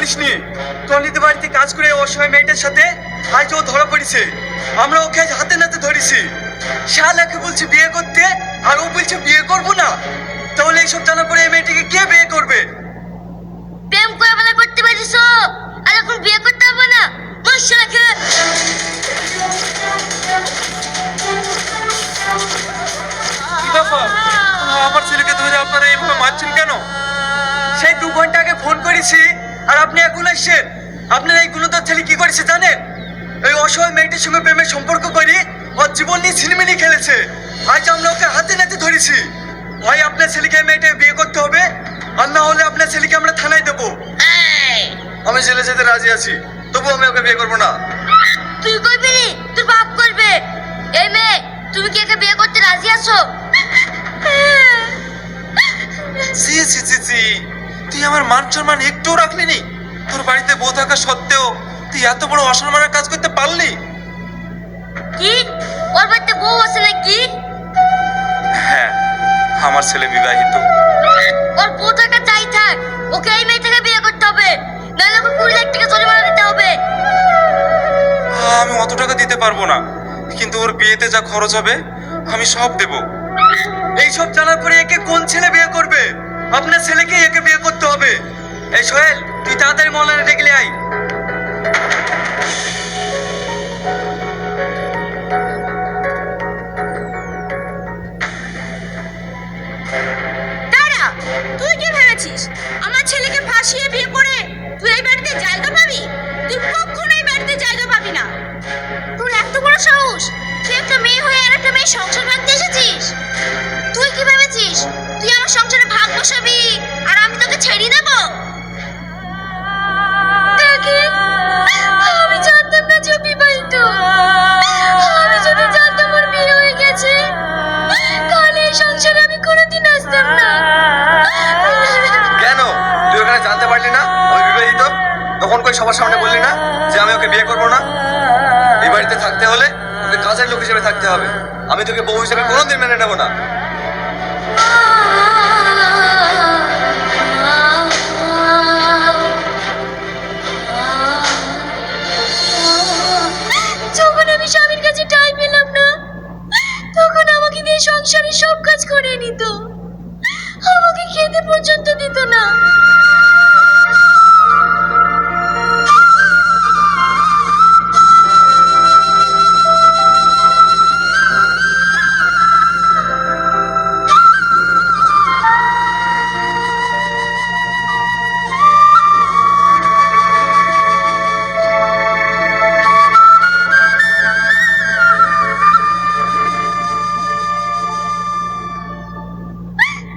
করিসনি। টনিদের বাড়িতে কাজ করে অসহায় মেয়েটার সাথে আজ ও ধরা পড়েছে। আমরা ওকে আজ হাতে নাতে ধরেছি। শালাকে বলছে বিয়ে করতে আর ও বলছে বিয়ে করবো না। তাহলে এইসব জানার পরে এই মেয়েটাকে কে বিয়ে করবে? প্রেম করে বলে করতে পারিস আর এখন বিয়ে করতে হবে না। শালাকে কি ব্যাপার? আমার ছেলেকে ধরে আপনারা এইভাবে মারছেন কেন? সেই 2 ঘন্টা আগে ফোন করেছি আর আপনি এখন আসছেন। আপনার এই গুণধর ছেলে কি করেছে জানেন? এই অসহায় মেয়েটির সঙ্গে প্রেমের সম্পর্ক করে ওর জীবন নিয়ে ছিনিমিনি খেলেছে। আজ আমরা ওকে হাতে নাতে ধরেছি। হয় আপনার ছেলেকে এই মেয়েটাকে বিয়ে করতে হবে আর না হলে আপনার ছেলেকে আমরা থানায় দেবো। আমি জেলে যেতে রাজি আছি, তবু আমি ওকে বিয়ে করবো না। তুই করবি নি, তোর বাপ করবে। এই মেয়ে, তুমি কি একে বিয়ে করতে রাজি আছো? জি জি জি জি, তুই আমার মান সম্মান একটুও রাখলি নি? তোর বাড়িতে বউ থাকা সত্ত্বেও তুই এত বড় অসম্মানের কাজ করতে পারলি? কি ওর বাড়িতে বউ আছে নাকি? হ্যাঁ, আমার ছেলে বিবাহিত। ওর বউ থাকা চাই থাক, ওকে এই মেয়েটাকে বিয়ে করতে হবে, নাহলে ওকে 20 লাখ টাকা জরিমানা দিতে হবে। আমি অত টাকা দিতে পারবো না, কিন্তু ওর বিয়েতে যা খরচ হবে আমি সব দেব। এইসব জানার পরে একে কোন ছেলে বিয়ে করবে? আপনার ছেলেকে একে বিয়ে করতে হবে। এই সোহেল, তুই তাড়াতাড়ি মৌলানা ডেকে আয়। দাঁড়া, তুই কি ভেবেছিস আমার ছেলেকে ফাঁসিয়ে বিয়ে করে তুই এই বাড়িতে জায়গা পাবি? তুই কখনো এই বাড়িতে জায়গা পাবি না। তোর এত বড় সাহস, তুই একটা মেয়ে হয়ে আর একটা মেয়ে সংসার ভাঙতে এসেছিস? তুই কি ভেবেছিস তুই আমার সংসারে ভাগ বসাবি আর আমি তোকে ছেড়ে দেব? আমি জানতাম না যে ও বিবাহিত। আমি যদি জানতাম ওর বিয়ে হয়ে গেছে, তাহলে এই সংসারে আমি কোনোদিন আসতাম না। কেন তুই ওখানে জানতে পারলি না আমি বিবাহিত? তখন কই সবার সামনে বললি না যে আমি ওকে বিয়ে করবো না? এই বাড়িতে থাকতে হলে তোকে কাজের লোক হিসেবে থাকতে হবে। আমি তোকে বউ হিসেবে কোনোদিন মেনে নেবো না। যখন আমি স্বামীর কাছে টাইম পেলাম না, তখন আমাকে দিয়ে সংসারের সব কাজ করে নিত, আমাকে খেতে পর্যন্ত দিত না।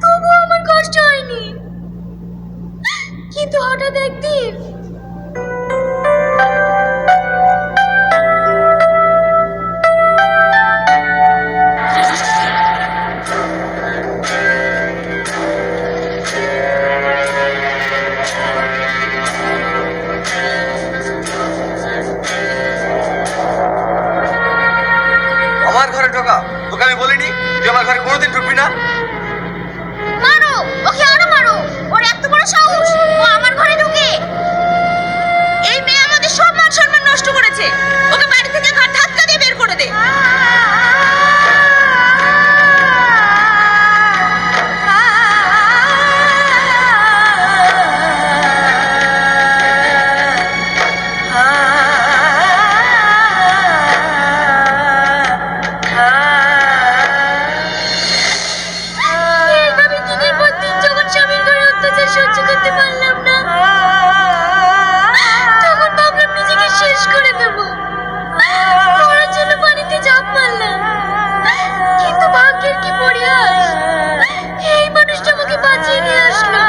তবুও আমার কষ্ট হয়নি, কিন্তু হঠাৎ একদিন আমার ঘরে ঢোকা তোকে আমি বলিনি তুই আমার ঘরে কোনোদিন ঢুকবি না? মারো, ওকে আরো মারো। ওর এত বড় সাহস, ও আমার ঘরে ঢুকে। এই মেয়ে আমাদের সব মান সম্মান নষ্ট করেছে। ওকে বাড়ি থেকে ধাক্কা দিয়ে বের করে দে। এইভাবে দিনের পর দিন যখন স্বামীর ঘরে অত্যাচার সহ্য করতে পারলাম না, তখন ভাবলাম নিজেকে শেষ করে দেব। মরার জন্য পানিতে ঝাঁপ মারলাম, কিন্তু ভাগ্যের কি পরিহাস, এই মানুষটা আমাকে বাঁচিয়ে নিয়ে আসলো।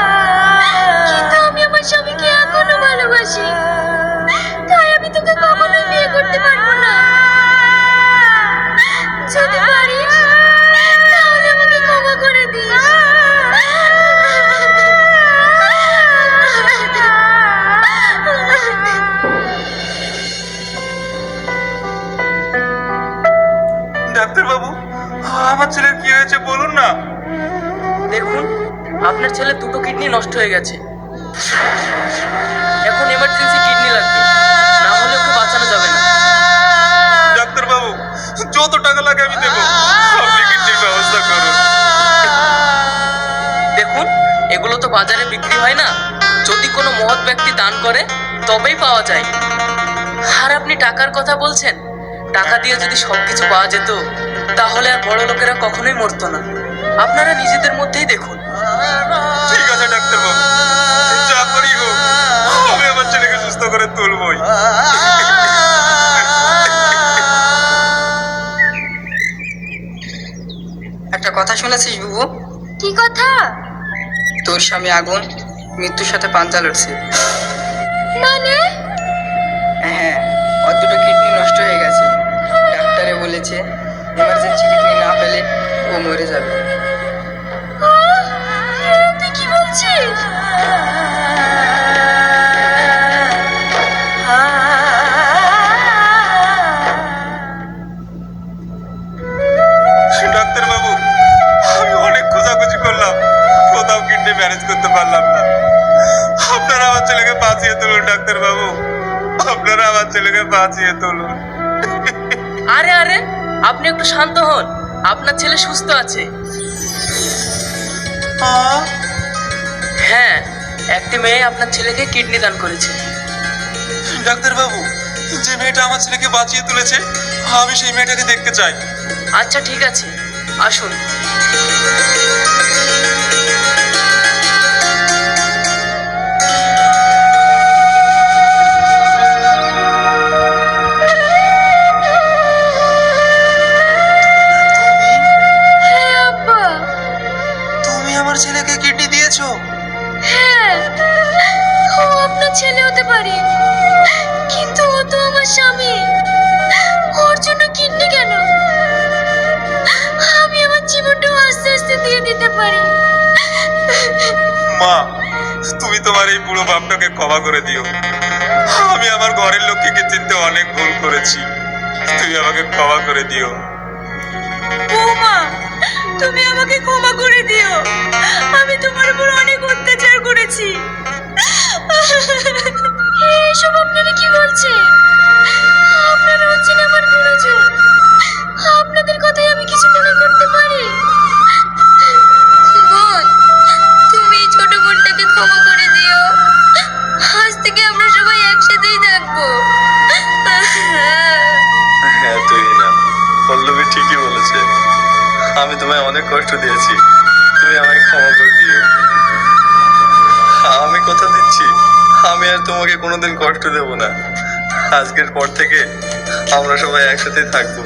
কিন্তু আমি আমার স্বামীকে এখনো ভালোবাসি, তাই আমি তোকে কখনোই বিয়ে করতে পারবো না। যদি পারিস তাহলে আমাকে ক্ষমা করে দিস। ডাক্তার বাবু, আমার ছেলের কি হয়েছে বলুন না। দেখুন, আপনার ছেলে 2টো কিডনি নষ্ট হয়ে গেছে। এখন এমার্জেন্সি কিডনি লাগবে, না হলে ওকে বাঁচানো যাবে না। ডাক্তার বাবু, যত টাকা লাগে আমি দেবো, আপনি কিডনির ব্যবস্থা করুন। দেখুন, এগুলো তো বাজারে বিক্রি হয় না, যদি কোনো মহৎ ব্যক্তি দান করে তবেই পাওয়া যায়। আর আপনি টাকার কথা বলছেন, টাকা দিয়ে যদি সবকিছু পাওয়া যেত তাহলে আর বড় লোকেরা কখনোই মরতো না। আপনারা নিজেদের মধ্যেই দেখুন। ঠিক আছে ডাক্তার বাবু, যা করি হোক আমি আমার ছেলেকে সুস্থ করে তুলবই। একটা কথা শুনেছিস বুবু? কি কথা? তোর স্বামী আগুন মৃত্যুর সাথে পাঞ্জা লড়ছে। মানে? হ্যাঁ, ওর দুটো কিডনি নষ্ট হয়ে গেছে। ডাক্তারে বলেছে এমার্জেন্সি কিডনি না পেলে ও মরে যাবে। তুই কি বলছিস? ডাক্তার বাবু, আমি অনেক খোঁজাখুঁজি করলাম, কোথাও কিডনি ম্যানেজ করতে পারলাম না। আপনারা আমার ছেলেকে বাঁচিয়ে তুলুন ডাক্তার বাবু, আপনারা আমার ছেলেকে বাঁচিয়ে তুলুন। আরে আরে, আপনি একটু শান্ত হন, আপনার ছেলে সুস্থ আছে। হ্যাঁ, একটি মেয়ে আপনার ছেলেকে কিডনি দান করেছে। ডাক্তার বাবু, যে মেয়েটা আমার ছেলেকে বাঁচিয়ে তুলেছে, আমি সেই মেয়েটাকে দেখতে চাই। আচ্ছা ঠিক আছে, আসুন। হ্যাঁ আব্বা, তুমি আমার ছেলেকে কিডনি দিয়েছো? হ্যাঁ, ও আপনার ছেলে হতে পারে, কিন্তু ও তো আমার স্বামী। ওর জন্য কিডনি কেন? আমি আমার জীবনটাও আস্তে আস্তে দিয়ে দিতে পারি। মা, তুমি তোমার এই বুড়ো বাপটাকে ক্ষমা করে দিও। আমি আমার ঘরের লোককে চিনতে অনেক ভুল করেছি, তুমি আমাকে ক্ষমা করে দিও। বৌমা, তুমি আমাকে ক্ষমা করে দিও, আমি তোমার উপর অনেক অত্যাচার করেছি। এসব আপনারা কি বলছেন? আপনারা হচ্ছেন আমার গুরুজন, আপনাদের কথাই আমি কিছু মনে করতে পারি। বোন, তুমি এই ছোট বোনটাকে ক্ষমা করে দিও, আজ থেকে আমরা সবাই একসাথেই থাকবো। হ্যাঁ, তুই না, পল্লবী ঠিকই বলেছে, আমি তোমায় অনেক কষ্ট দিয়েছি, তুমি আমায় ক্ষমা করে দিও। আমি কথা দিচ্ছি, আমি আর তোমাকে কোনোদিন কষ্ট দেব না। আজকের পর থেকে আমরা সবাই একসাথেই থাকবো,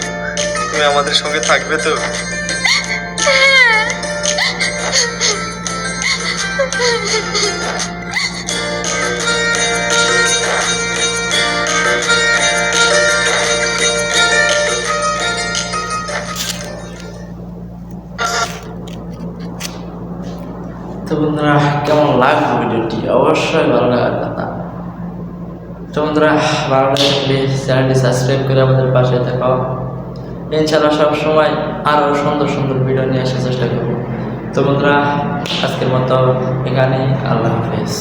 তুমি আমাদের সঙ্গে থাকবে তো? তো বন্ধুরা, কেমন লাগলো ভিডিওটি? অবশ্যই ভালো লাগার কথা। তো বন্ধুরা, ভালো লাগলে প্লিজ চ্যানেলটি সাবস্ক্রাইব করে আমাদের পাশে থাকো। ইনশাআল্লাহ সবসময় আরও সুন্দর সুন্দর ভিডিও নিয়ে আসার চেষ্টা করবো। তো বন্ধুরা, আজকের মতো এখানেই, আল্লাহ হাফেজ।